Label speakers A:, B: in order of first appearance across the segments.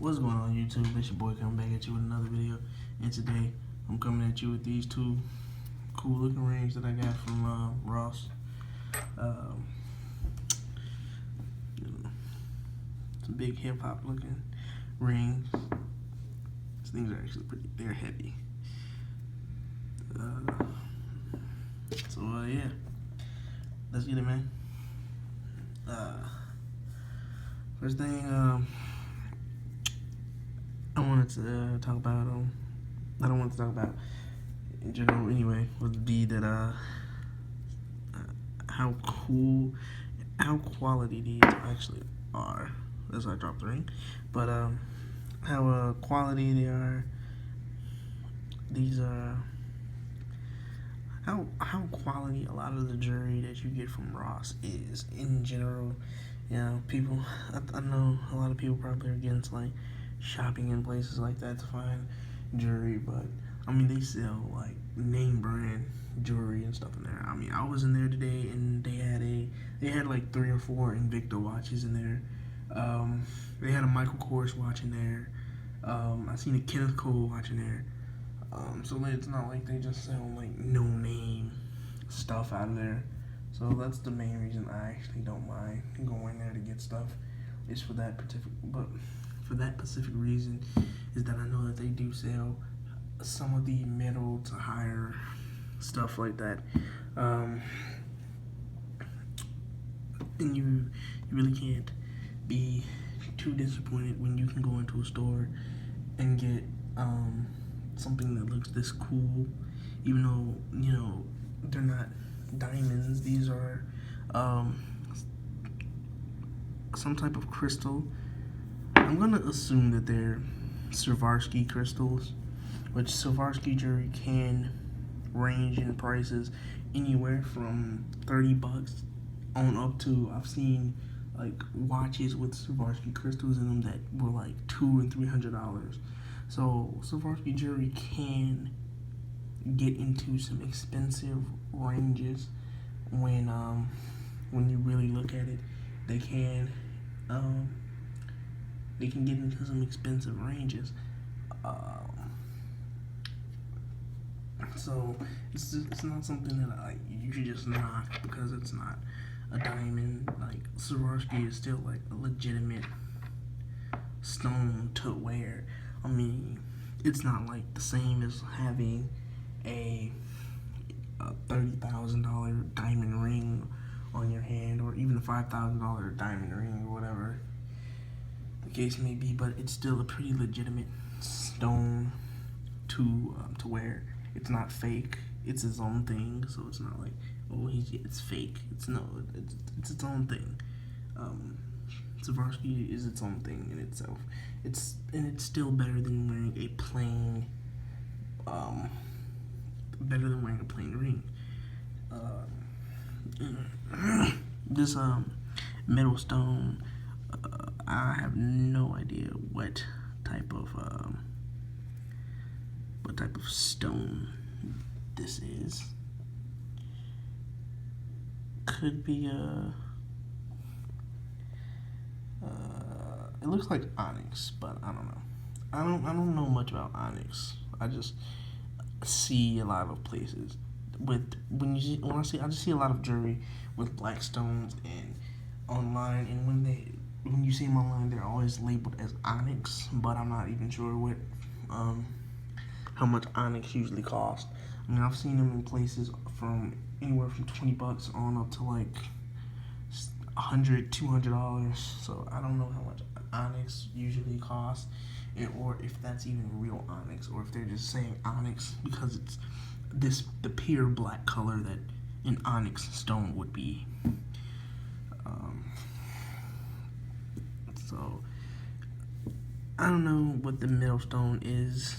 A: What's going on, YouTube? It's your boy coming back at you with another video. And today, I'm coming at you with these two cool looking rings that I got from Ross. Um, some big hip hop looking rings. These things are actually they're heavy. Yeah. Let's get it, man. First thing, I wanted to talk about, I don't want to talk about in general anyway, would be that, how quality these actually are. As I dropped the ring. But, how, quality they are. These are, how quality a lot of the jewelry that you get from Ross is in general. You know, people, I know a lot of people probably are against like shopping in places like that to find jewelry, but I mean they sell like name brand jewelry and stuff in there. I mean, I was in there today and they had like 3 or 4 Invicta watches in there. They had a Michael Kors watch in there. I seen a Kenneth Cole watch in there. So it's not like they just sell like no name stuff out of there. So that's the main reason I actually don't mind going there to get stuff. Is for that specific reason is that I know that they do sell some of the middle to higher stuff like that. And you really can't be too disappointed when you can go into a store and get something that looks this cool, even though, you know, they're not diamonds. These are some type of crystal. I'm gonna assume that they're Swarovski crystals, which Swarovski jewelry can range in prices anywhere from $30 on up to, I've seen like watches with Swarovski crystals in them that were like $200 and $300. So Swarovski jewelry can get into some expensive ranges when you really look at it. They can get into some expensive ranges. So it's not something that you should just knock because it's not a diamond. Like Swarovski is still like a legitimate stone to wear. I mean, it's not like the same as having a $30,000 diamond ring on your hand, or even a $5,000 diamond ring, or whatever the case may be. But it's still a pretty legitimate stone to wear. It's not fake. It's its own thing. So it's not like, oh, it's fake. It's its own thing. Swarovski is its own thing in itself. It's still better than wearing a plain ring. This metal stone, I have no idea what type of stone this is. Could be it looks like onyx, but I don't know. I don't know much about onyx. I just see a lot of places with I just see a lot of jewelry with black stones and online, and when you see them online, they're always labeled as onyx, but I'm not even sure what how much onyx usually costs. I mean, I've seen them in places from anywhere from $20 on up to like $100, $200. So I don't know how much onyx usually costs, or if that's even real onyx, or if they're just saying onyx because it's the pure black color that an onyx stone would be. So I don't know what the middle stone is.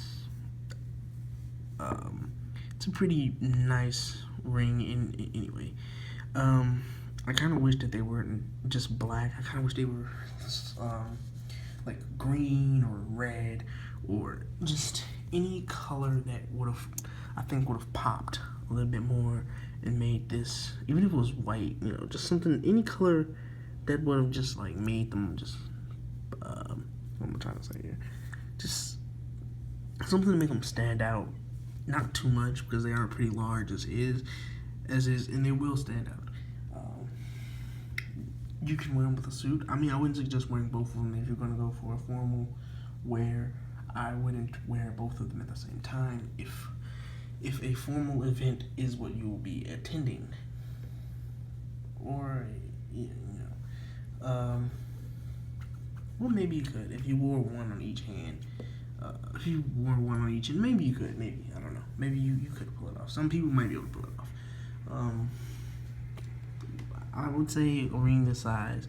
A: It's a pretty nice ring anyway. I kind of wish that they weren't just black. I kind of wish they were like green or red, or just any color that would have popped a little bit more and made this, even if it was white, you know, just something, any color that would have just like made them just I'm trying to say here. Just something to make them stand out. Not too much because they are pretty large as is, and they will stand out. You can wear them with a suit. I mean, I wouldn't suggest wearing both of them if you're going to go for a formal wear. I wouldn't wear both of them at the same time if a formal event is what you will be attending, or well, maybe you could if you wore one on each hand. If you wore one on each hand, maybe you could. Maybe, I don't know. Maybe you could pull it off. Some people might be able to pull it off. I would say a ring this size,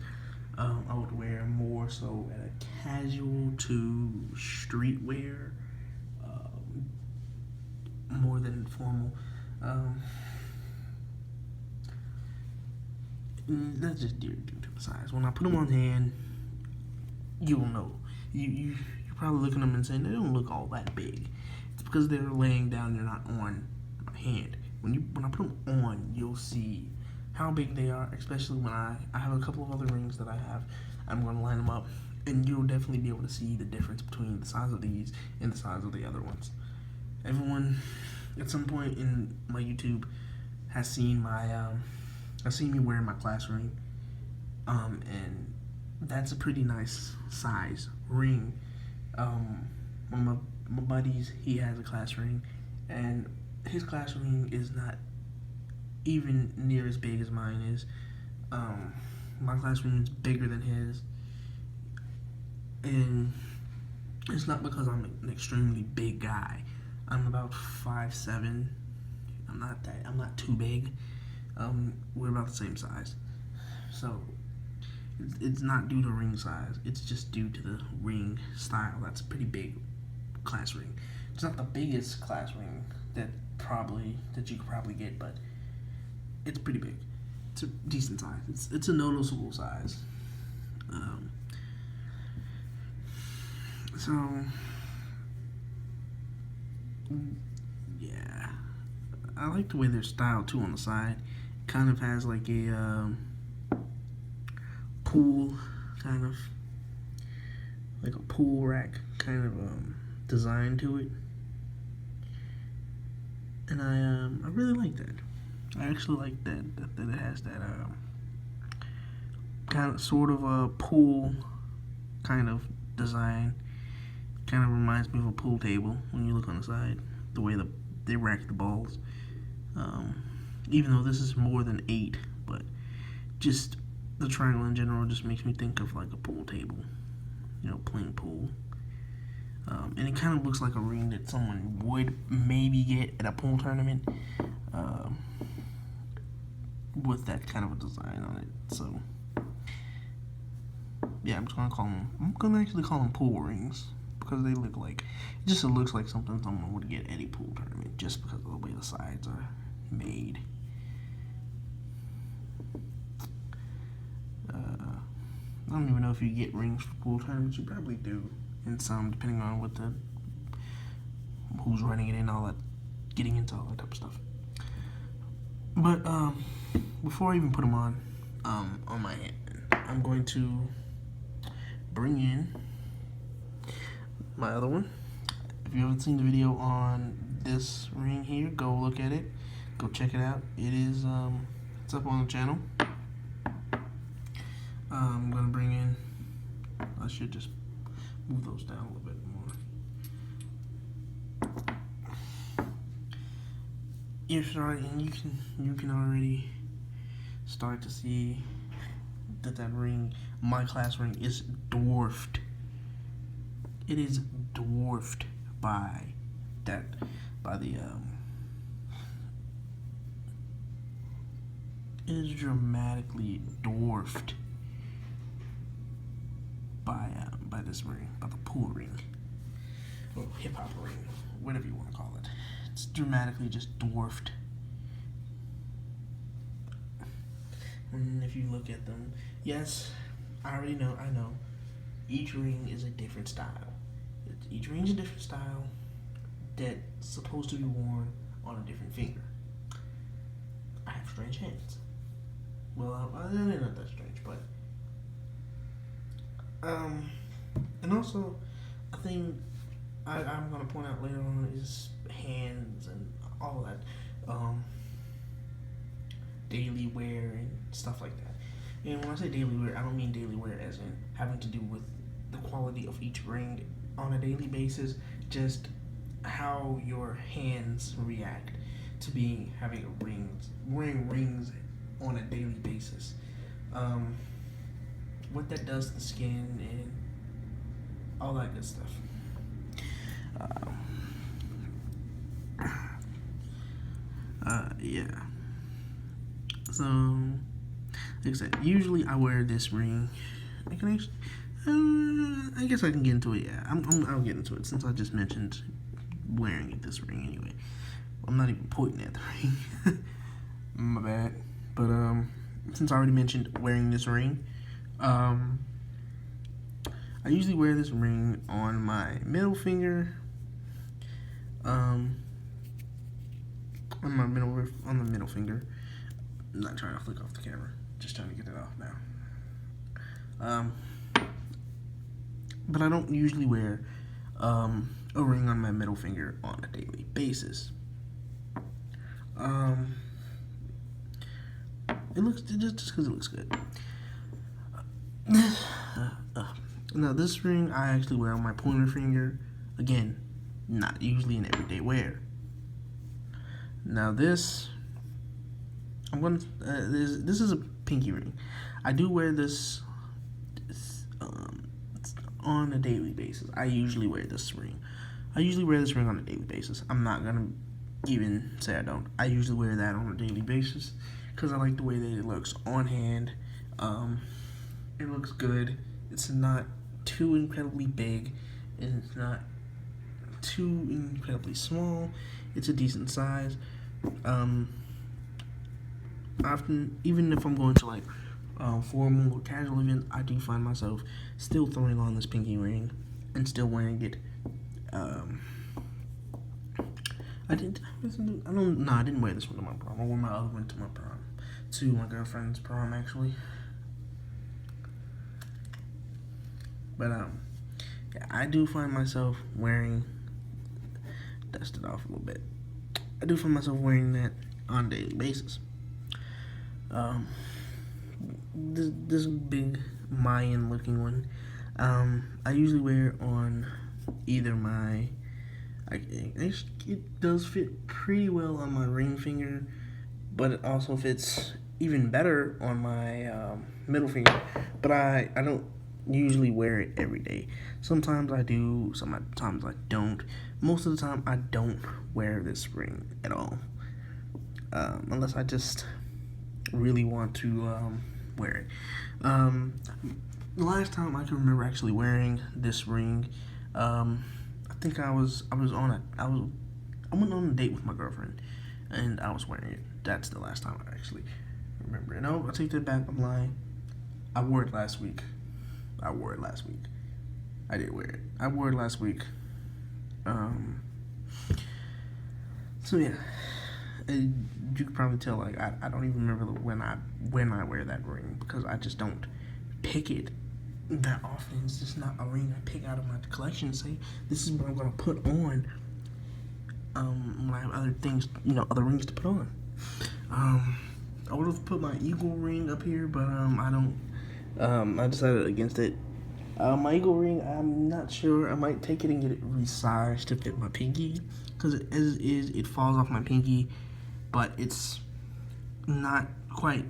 A: I would wear more so at a casual to streetwear, more than formal. That's just due to the size. When I put them on hand, you will know. You're probably looking at them and saying they don't look all that big. It's because they're laying down, they're not on my hand. When I put them on, you'll see how big they are, especially when I have a couple of other rings that I have. I'm going to line them up, and you'll definitely be able to see the difference between the size of these and the size of the other ones. Everyone, at some point in my YouTube, has seen me wearing my class ring, and that's a pretty nice size ring. One of my buddies, he has a class ring, and his class ring is not even near as big as mine is. My class ring is bigger than his, and it's not because I'm an extremely big guy. I'm about 5'7". I'm not too big. We're about the same size, so it's not due to ring size. It's just due to the ring style. That's a pretty big class ring. It's not the biggest class ring that you could probably get, but it's pretty big. It's a decent size. It's a noticeable size. So yeah, I like the way they're styled too on the side. It kind of has like a pool, kind of like a pool rack kind of design to it, and I really like that. I actually like that it has that kind of sort of a pool kind of design. Kind of reminds me of a pool table when you look on the side, the way they rack the balls. Even though this is more than 8, but just the triangle in general just makes me think of like a pool table, playing pool. And it kind of looks like a ring that someone would maybe get at a pool tournament, with that kind of a design on it. So yeah, I'm gonna actually call them pool rings, because they look like, it just looks like something someone would get at a pool tournament, just because of the way the sides are made. I don't even know if you get rings for pool tournaments. You probably do, in some, depending on who's running it and all that, getting into all that type of stuff. But before I even put them on my hand, I'm going to bring in my other one. If you haven't seen the video on this ring here, go look at it. Go check it out. It is it's up on the channel. I'm gonna bring in. I should just move those down a little bit more. You're starting, and you can already start to see that ring, my class ring, is dwarfed. It is dwarfed by the it is dramatically dwarfed by this ring, by the pool ring, or hip hop ring, whatever you want to call it. It's dramatically just dwarfed. And if you look at them, yes, I know, each ring is a different style. Each ring is a different style that's supposed to be worn on a different finger. I have strange hands. Well, they're not that strange, but And also, a thing I'm gonna point out later on is hands and all that, um, daily wear and stuff like that. And when I say daily wear, I don't mean daily wear as in having to do with the quality of each ring on a daily basis, just how your hands react to being having rings, wearing rings on a daily basis. Um, what that does to the skin and all that good stuff. Um, yeah. So, like I said, usually I wear this ring. I can actually, I guess I can get into it. Yeah, I'll get into it since I just mentioned wearing this ring anyway. I'm not even pointing at the ring. My bad. But since I already mentioned wearing this ring, I usually wear this ring on my middle finger. On the middle finger. I'm not trying to flick off the camera, just trying to get it off now. But I don't usually wear a ring on my middle finger on a daily basis. It looks just because it looks good. Now this ring I actually wear on my pointer finger. Again, not usually an everyday wear. Now this, this is a pinky ring. I do wear this on a daily basis. I usually wear this ring. I usually wear this ring on a daily basis. I'm not gonna even say I don't. I usually wear that on a daily basis because I like the way that it looks on hand. It looks good. It's not too incredibly big, and it's not too incredibly small. It's a decent size. Often, even if I'm going to like formal or casual events, I do find myself still throwing on this pinky ring and still wearing it. I didn't wear this one to my prom. I wore my other one to my prom, to my girlfriend's prom actually. But yeah, I do find myself wearing. Dust it off a little bit. I do find myself wearing that on a daily basis. This big Mayan looking one, I usually wear on either my, it does fit pretty well on my ring finger, but it also fits even better on my middle finger, but I don't usually wear it every day. Sometimes I do, sometimes I don't. Most of the time I don't wear this ring at all, unless I just really want to wear it. The last time I can remember actually wearing this ring, I think I went on a date with my girlfriend, and I was wearing it. That's the last time I actually remember it. No, I take that back. I'm lying. I wore it last week. I did wear it. I wore it last week. So yeah, you can probably tell, like, I don't even remember when I wear that ring, because I just don't pick it that often. It's just not a ring I pick out of my collection and say, this is what I'm going to put on when I have other things, other rings to put on. I would have put my eagle ring up here, but I don't. I decided against it. My eagle ring, I'm not sure. I might take it and get it resized to fit my pinky, because as is, it falls off my pinky, but it's not quite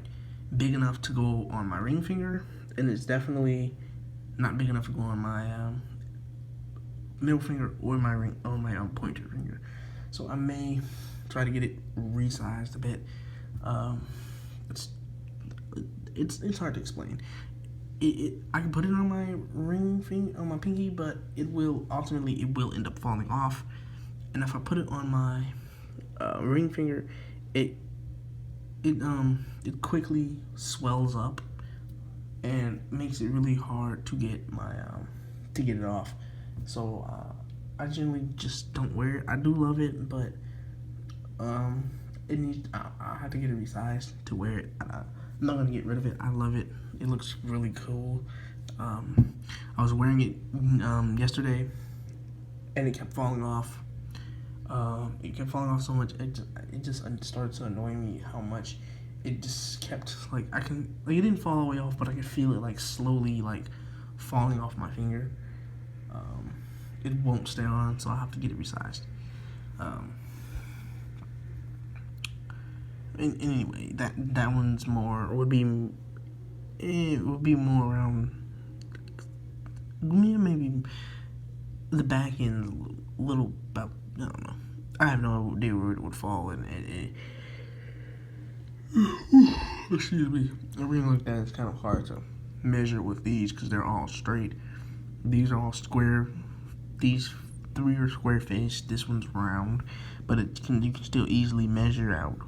A: big enough to go on my ring finger, and it's definitely not big enough to go on my middle finger or my pointer finger. So I may try to get it resized a bit. It's hard to explain. I can put it on my ring finger, on my pinky, but it will end up falling off. And if I put it on my ring finger, it quickly swells up and makes it really hard to get it off. So I generally just don't wear it. I do love it, but I have to get it resized to wear it. I'm not gonna get rid of it. I love it. It looks really cool. I was wearing it yesterday, and it kept falling off. It kept falling off so much. It just started to annoy me how much it just kept like I can like it didn't fall all the way off, but I could feel it like slowly like falling off my finger. It won't stay on, so I'll have to get it resized. And anyway, that one's more would be it would be more around maybe the back end a little about I don't know. I have no idea where it would fall, and excuse me. A ring like that is kind of hard to measure with these because they're all straight. These are all square. These three are square faced. This one's round, but you can still easily measure out,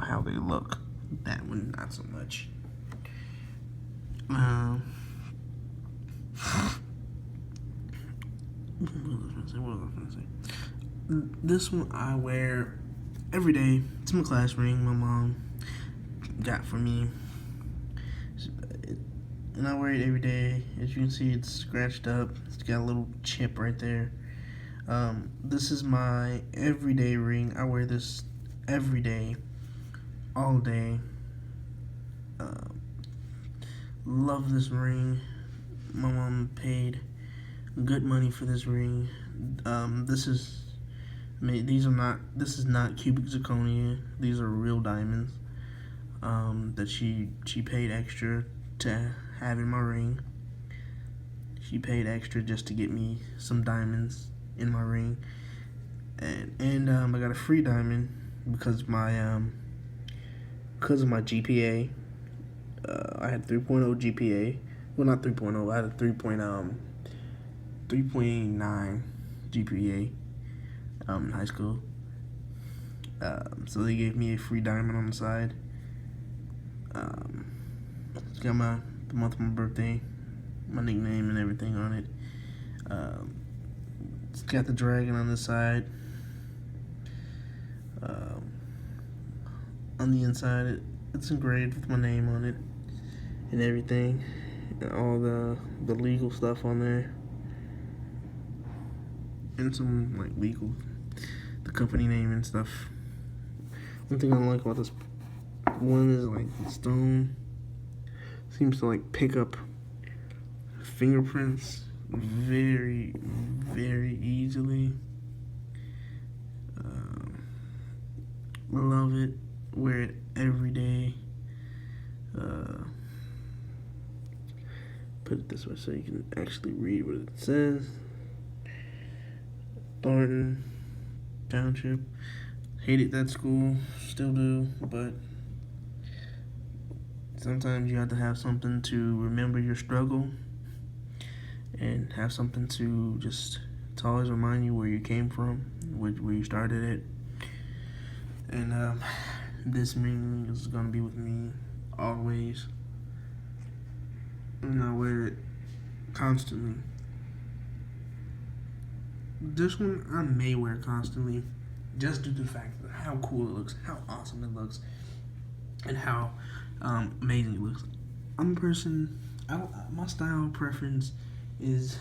A: how they look. That one, not so much. What was I gonna say? This one I wear every day. It's my class ring my mom got for me. And I wear it every day. As you can see, it's scratched up. It's got a little chip right there. This is my everyday ring. I wear this every day, all day. Love this ring. My mom paid good money for this ring. This is not cubic zirconia. These are real diamonds that she paid extra to have in my ring. She paid extra just to get me some diamonds in my ring, and I got a free diamond because of my GPA. I had 3.0 GPA. Well, not 3.0. I had a 3.9 GPA in high school. So they gave me a free diamond on the side. It's got the month of my birthday, my nickname, and everything on it. It's got the dragon on the side. On the inside, it's engraved with my name on it and everything, and all the legal stuff on there, and some the company name and stuff. One thing I like about this one is the stone seems to pick up fingerprints very, very easily. Love it. Wear it every day. Put it this way so you can actually read what it says. Thornton Township. Hated that school, still do, but sometimes you have to have something to remember your struggle and have something to always remind you where you came from, where you started it. And this ring is going to be with me always. And I wear it constantly. This one I may wear constantly just due to the fact of how cool it looks, how awesome it looks, and how amazing it looks. I'm a person, my style preference is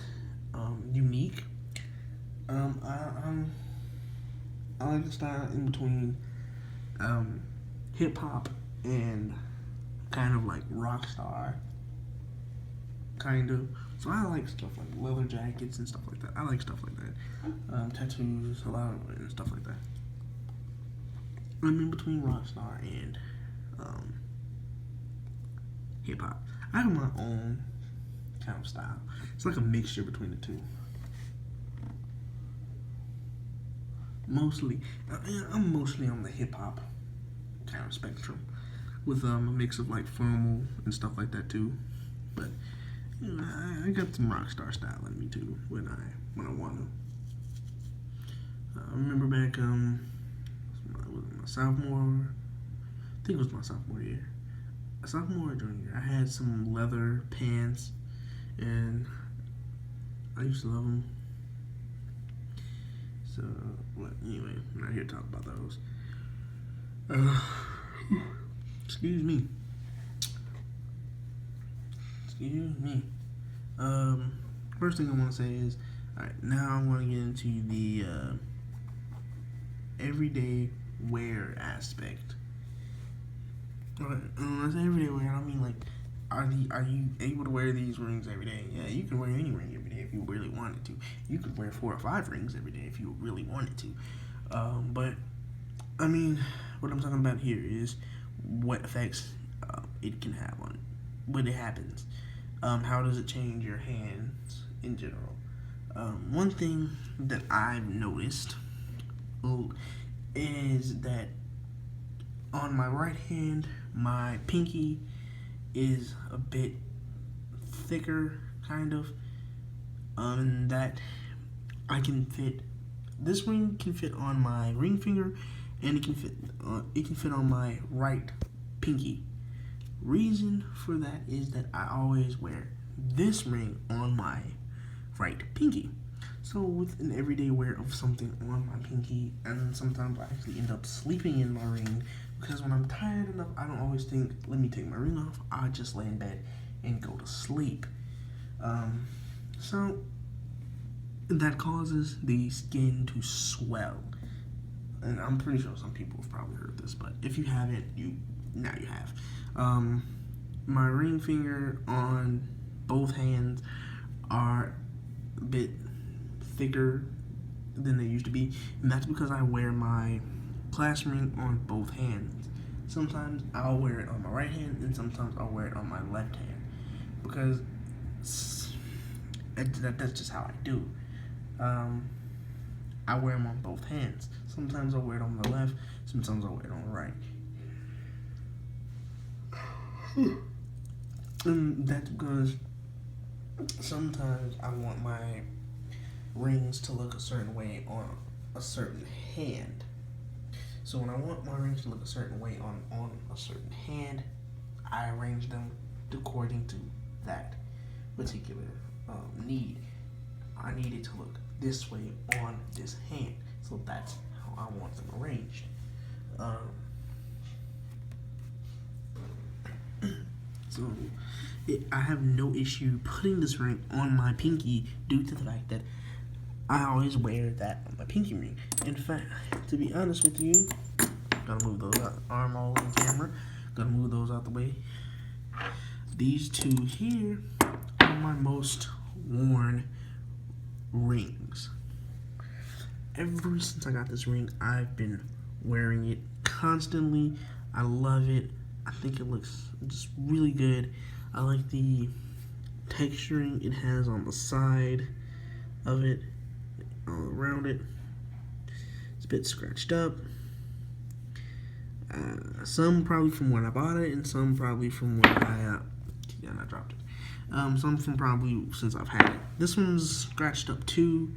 A: unique. I like the style in between hip hop and kind of rock star, kind of. So I like stuff like leather jackets and stuff like that. I like stuff like that. Tattoos, a lot of it, and stuff like that. I'm in between rock star and hip hop. I have my own kind of style. It's like a mixture between the two. I'm mostly on the hip hop kind of spectrum, with a mix of formal and stuff like that too. But I got some rock star style in me too when I want to. I remember back my sophomore, I think it was my sophomore year, sophomore or junior year, I had some leather pants, and I used to love them. So, anyway, I'm not here to talk about those. Excuse me. Excuse me. First thing I want to say is, all right, now I want to get into the everyday wear aspect. Okay, when I say everyday wear, I mean like, are you able to wear these rings every day? Yeah, you can wear any ring every day if you really wanted to. You could wear 4 or 5 rings every day if you really wanted to. But I mean, what I'm talking about here is what effects it can have on when it happens. How does it change your hands in general? One thing that I've noticed is that on my right hand, my pinky is a bit thicker, kind of, and that I can fit. This ring can fit on my ring finger, and it can fit on my right pinky. Reason for that is that I always wear this ring on my right pinky. So with an everyday wear of something on my pinky, and sometimes I actually end up sleeping in my ring because when I'm tired enough, I don't always think, let me take my ring off. I just lay in bed and go to sleep. So that causes the skin to swell. And I'm pretty sure some people have probably heard this, but if you haven't, now you have. My ring finger on both hands are a bit thicker than they used to be, and that's because I wear my class ring on both hands. Sometimes I'll wear it on my right hand, and sometimes I'll wear it on my left hand, because that's just how I do. I wear them on both hands. Sometimes I'll wear it on the left, sometimes I'll wear it on the right. And that's because sometimes I want my rings to look a certain way on a certain hand. So when I want my rings to look a certain way on a certain hand, I arrange them according to that particular need. I need it to look this way on this hand. So that's how I want them arranged. I have no issue putting this ring on my pinky due to the fact that I always wear that on my pinky ring. In fact, to be honest with you, gotta move those out, arm all over the camera, gotta move those out the way. These two here are my most worn rings. Ever since I got this ring, I've been wearing it constantly. I love it. I think it looks just really good. I like the texturing it has on the side of it, all around it. It's a bit scratched up. Some probably from when I bought it, and some probably from when I dropped it. Some from probably since I've had it. This one's scratched up too,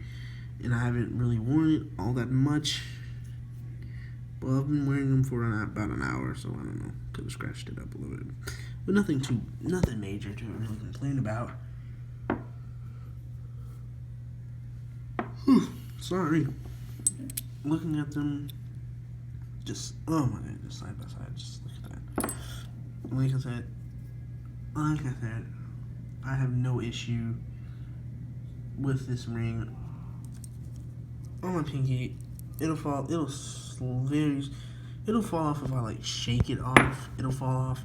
A: and I haven't really worn it all that much. Well, I've been wearing them for about an hour, so I don't know. Could have scratched it up a little bit, but nothing major to really complain about. Sorry. Looking at them, just oh my god, just side by side, just look at that. Like I said, I have no issue with this ring on my pinky. It'll fall off if I like shake it off. It'll fall off,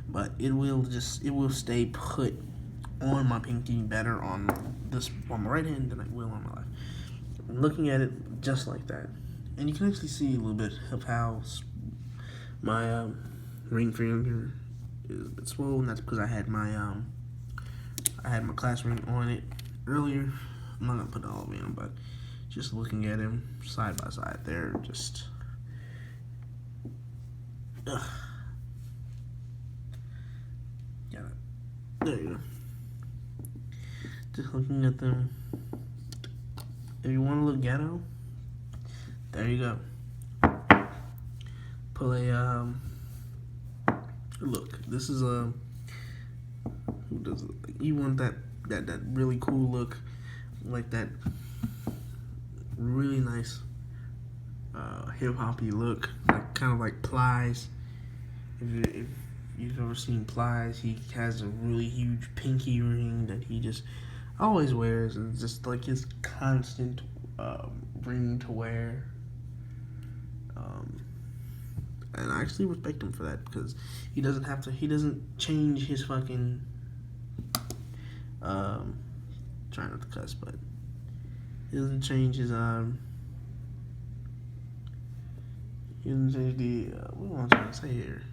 A: but it will stay put on my pinky better on my right hand than it will on my left. I'm looking at it just like that, and you can actually see a little bit of how my ring finger is a bit swollen. That's because I had my class ring on it earlier. I'm not gonna put it all the way on, but just looking at him side by side, they're just there you go. Just looking at them. If you want to look ghetto, there you go. Pull a look. This is who does it? You want that really cool look, like that really nice hip hoppy look, like kind of like Plies. If you've ever seen Plies, he has a really huge pinky ring that he just always wears, and it's just like his constant ring to wear. And I actually respect him for that, because he doesn't change his fucking trying not to cuss, but he doesn't change his he doesn't change the what am I trying to say here?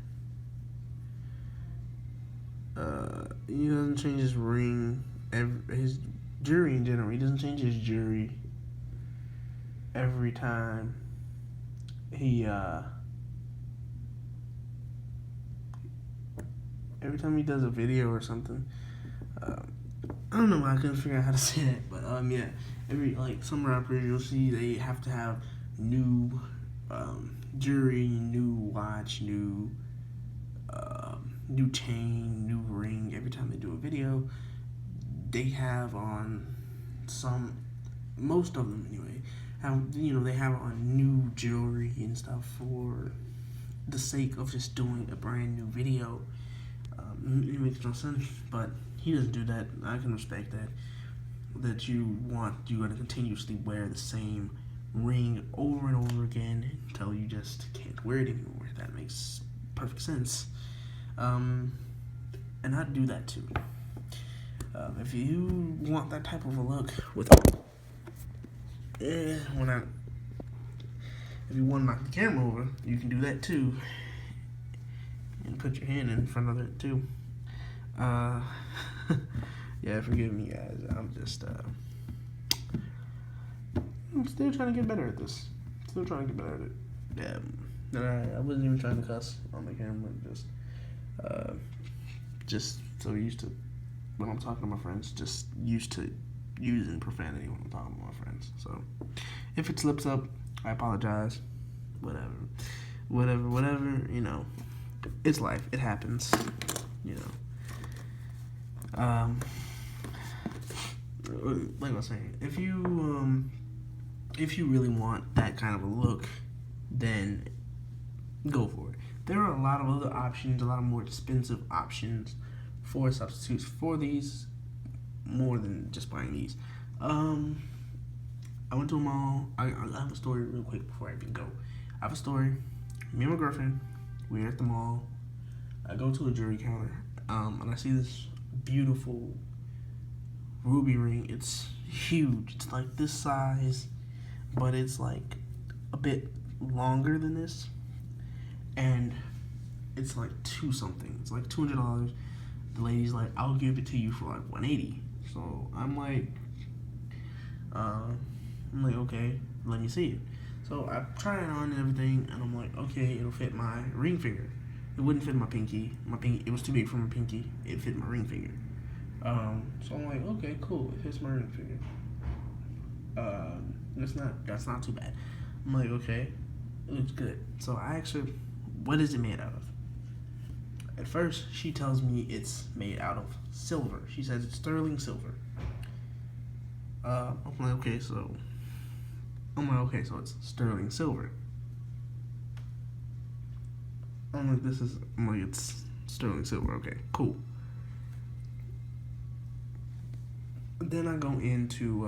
A: He doesn't change his ring, his jewelry in general. He doesn't change his jewelry every time he does a video or something. I don't know, I couldn't figure out how to say that, but yeah, every like some rappers you'll see they have to have new jewelry, new watch, new chain, new ring every time they do a video. They have on most of them anyway, they have on new jewelry and stuff for the sake of just doing a brand new video. It makes no sense, but he doesn't do that. I can respect that you got to continuously wear the same ring over and over again until you just can't wear it anymore. That makes perfect sense. And I'd do that too. If you want that type of a look if you want to knock the camera over, you can do that too. And put your hand in front of it too. Yeah, forgive me, guys. I'm still trying to get better at this. Still trying to get better at it. Yeah, I wasn't even trying to cuss on the camera. Just so used to when I'm talking to my friends. Just used to using profanity when I'm talking to my friends. So if it slips up, I apologize. Whatever. It's life. It happens. Like I was saying, if you really want that kind of a look, then go for it. There are a lot of other options, a lot of more expensive options for substitutes for these, more than just buying these. I went to a mall. I have a story real quick before I even go. I have a story. Me and my girlfriend, we're at the mall. I go to a jewelry counter, and I see this beautiful ruby ring. It's huge. It's like this size, but it's like a bit longer than this, and it's like $200. It's like $200. The lady's like, "I'll give it to you for like $180." So I'm like, okay, let me see it. So I try it on and everything, and I'm like, okay, it'll fit my ring finger. It wouldn't fit my pinky. It was too big for my pinky. It fit my ring finger. So I'm like, okay, cool. It fits my ring finger. That's not too bad. I'm like, okay, it looks good. So I asked her, what is it made out of? At first, she tells me it's made out of silver. She says it's sterling silver. I'm like, okay, so it's sterling silver. It's sterling silver. Okay, cool. Then I go into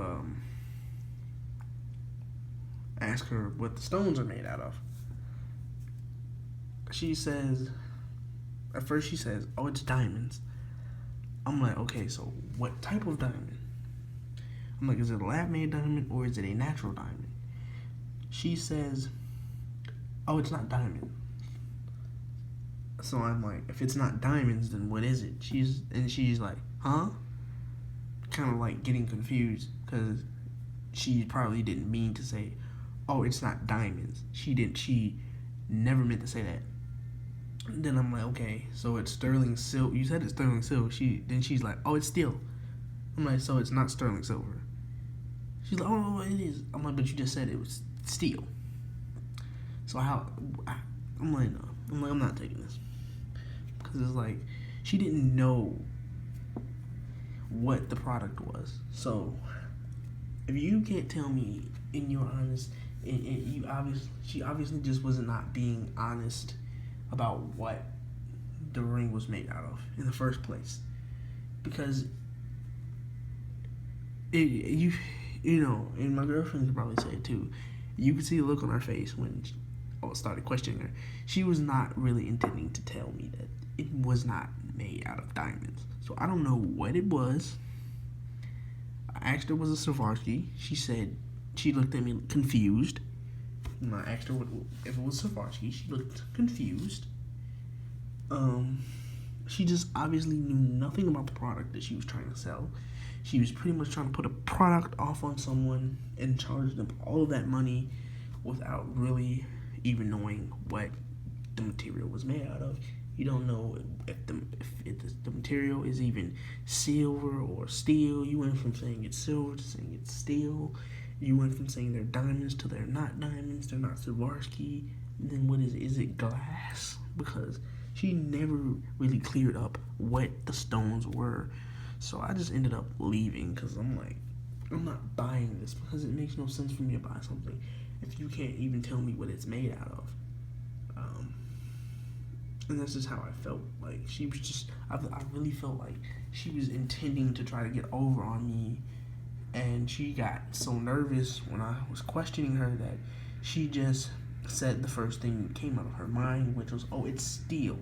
A: ask her what the stones are made out of. At first she says, oh, it's diamonds. I'm like, okay, so what type of diamond? I'm like, is it a lab-made diamond or is it a natural diamond? She says, oh, it's not diamond. So I'm like, if it's not diamonds, then what is it? She's like, huh? Kind of like getting confused, because she probably didn't mean to say, oh, it's not diamonds. She never meant to say that. Then I'm like, okay, so it's sterling silver. You said it's sterling silver. She's like, oh, it's steel. I'm like, so it's not sterling silver. She's like, oh, it is. I'm like, but you just said it was steel. So I'm like, no. I'm not taking this. Because it's like, she didn't know what the product was. So, if you can't tell me in your honest, she obviously just was not being honest about what the ring was made out of in the first place. Because you know, and my girlfriend could probably say it too. You could see the look on her face when I started questioning her. She was not really intending to tell me that it was not made out of diamonds. So I don't know what it was. I asked her was a Swarovski. She said she looked at me confused. When I asked her if it was Swarovski, she looked confused. She just obviously knew nothing about the product that she was trying to sell. She was pretty much trying to put a product off on someone and charge them all of that money without really even knowing what the material was made out of. You don't know if the material is even silver or steel. You went from saying it's silver to saying it's steel. You went from saying they're diamonds to they're not diamonds. They're not Swarovski. Then what is it? Is it glass? Because she never really cleared up what the stones were. So I just ended up leaving because I'm like, I'm not buying this because it makes no sense for me to buy something if you can't even tell me what it's made out of. And that's just how I felt. Like, she was just, I really felt like she was intending to try to get over on me. And she got so nervous when I was questioning her that she just said the first thing that came out of her mind, which was, oh, it's steel.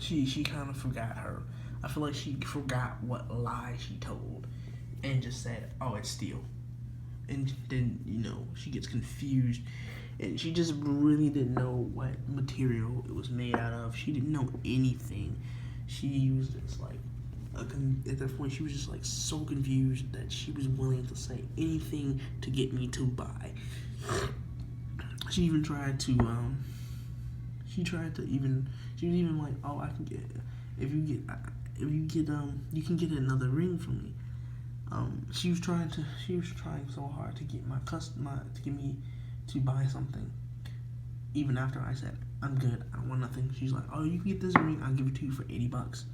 A: She kind of forgot her. I feel like she forgot what lie she told and just said, oh, it's steel. And then, you know, she gets confused. And she just really didn't know what material it was made out of. She didn't know anything. She was just like, at that point, she was just like so confused that she was willing to say anything to get me to buy. She even tried to, she was even like, oh, I can get, if you you can get another ring from me. She was trying so hard to get to get me to buy something. Even after I said, I'm good, I don't want nothing. She's like, oh, you can get this ring, I'll give it to you for $80.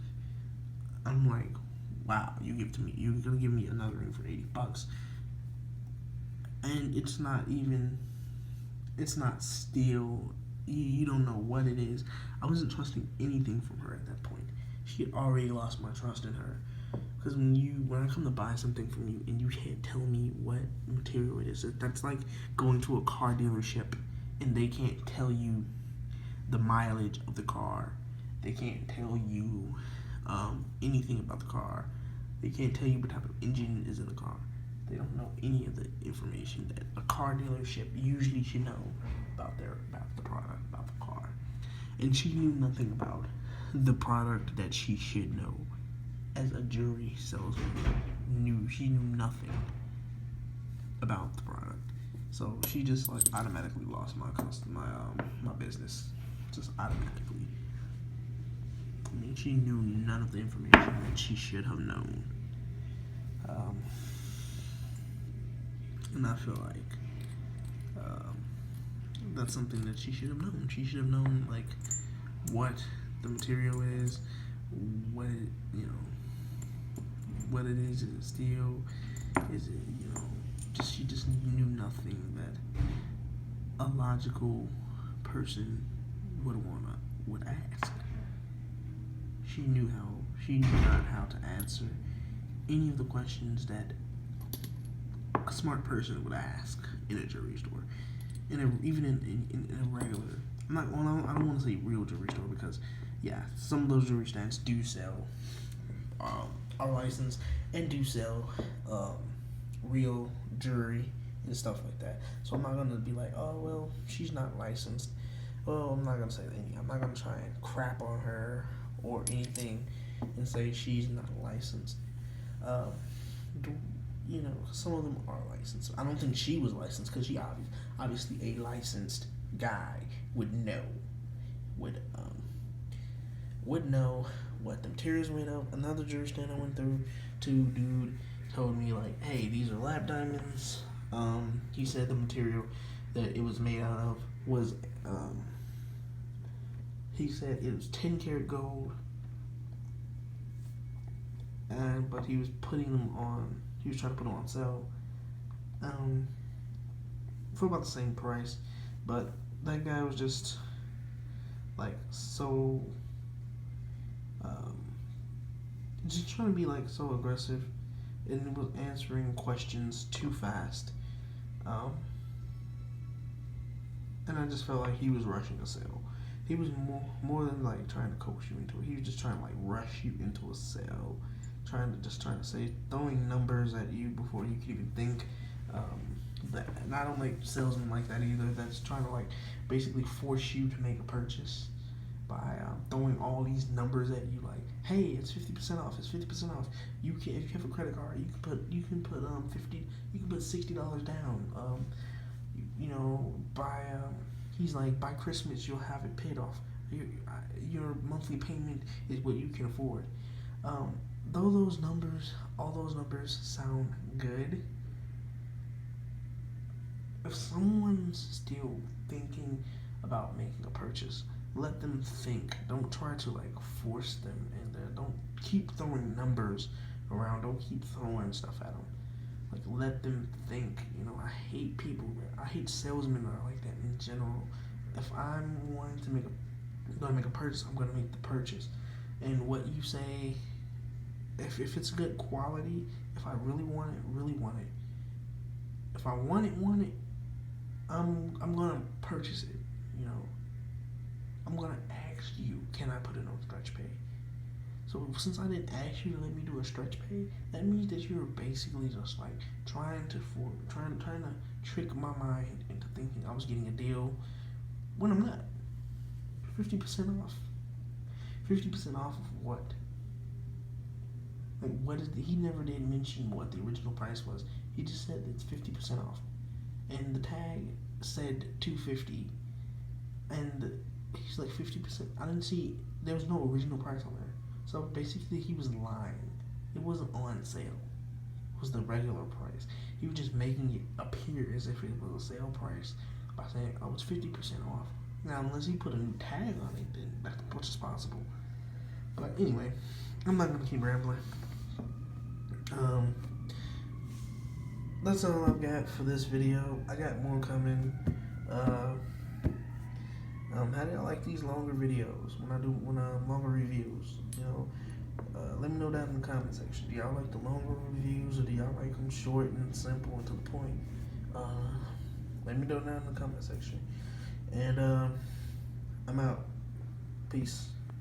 A: I'm like, wow, you're gonna give me another ring for $80. And it's not steel. You don't know what it is. I wasn't trusting anything from her at that point. She had already lost my trust in her. Because when I come to buy something from you and you can't tell me what material it is, that's like going to a car dealership and they can't tell you the mileage of the car. They can't tell you anything about the car. They can't tell you what type of engine is in the car. They don't know any of the information that a car dealership usually should know about the product, about the car. And she knew nothing about the product that she should know. As a jewelry salesman, she knew nothing about the product. So she just like automatically lost my business, just automatically. I mean, she knew none of the information that she should have known. And I feel like that's something that she should have known. She should have known like what the material is, what what it is. Is it steel? Is it she just knew nothing that a logical person would ask. She knew not how to answer any of the questions that a smart person would ask in a jewelry store, even in a regular. I don't want to say real jewelry store because, yeah, some of those jewelry stands do sell, are licensed and do sell real jewelry and stuff like that. So I'm not gonna be like, oh well, she's not licensed. Well, I'm not gonna say anything. I'm not gonna try and crap on her or anything and say she's not licensed. Some of them are licensed. I don't think she was licensed because she obviously a licensed guy would know what the materials made of. Another jewelry stand I went through, dude told me like, hey, these are lab diamonds. He said the material that it was made out of was he said it was 10 karat gold, but he was trying to put them on sale for about the same price. But that guy was just like so, um, just trying to be like so aggressive, and it was answering questions too fast. Um, and I just felt like he was rushing a sale. He was more than like trying to coax you into it. He was just trying to like rush you into a sale, trying to say throwing numbers at you before you could even think. That and I don't like salesmen like that either. That's trying to like basically force you to make a purchase by throwing all these numbers at you like, hey, it's 50% off. It's 50% off. You can if you have a credit card, you can put 50. You can put $60 down. You know, he's like, by Christmas you'll have it paid off. Your monthly payment is what you can afford. Um, though all those numbers sound good, if someone's still thinking about making a purchase, let them think. Don't try to like force them in there. Don't keep throwing numbers around. Don't keep throwing stuff at them. Like let them think. You know, I hate people. I hate salesmen that are like that in general. If I'm wanting to make a purchase, I'm gonna make the purchase. And what you say, if it's good quality, if I really want it, really want it. If I want it, I'm gonna purchase it. You know, I'm gonna ask you, can I put it on stretch pay? So since I didn't ask you to let me do a stretch pay, that means that you're basically just like trying to trick my mind into thinking I was getting a deal when I'm not. 50% off. 50% off of what? Like what is he never did mention what the original price was. He just said it's 50% off. And the tag said $250. And he's like 50%. I didn't see there was no original price on there. So basically, he was lying. It wasn't on sale. It was the regular price. He was just making it appear as if it was a sale price by saying, "Oh, it's 50% off." Now, unless he put a new tag on it, then that's much as possible. But anyway, I'm not gonna keep rambling. That's all I've got for this video. I got more coming. How do y'all like these longer videos when I do longer reviews? You know, let me know down in the comment section. Do y'all like the longer reviews or do y'all like them short and simple and to the point? Let me know down in the comment section. And I'm out. Peace.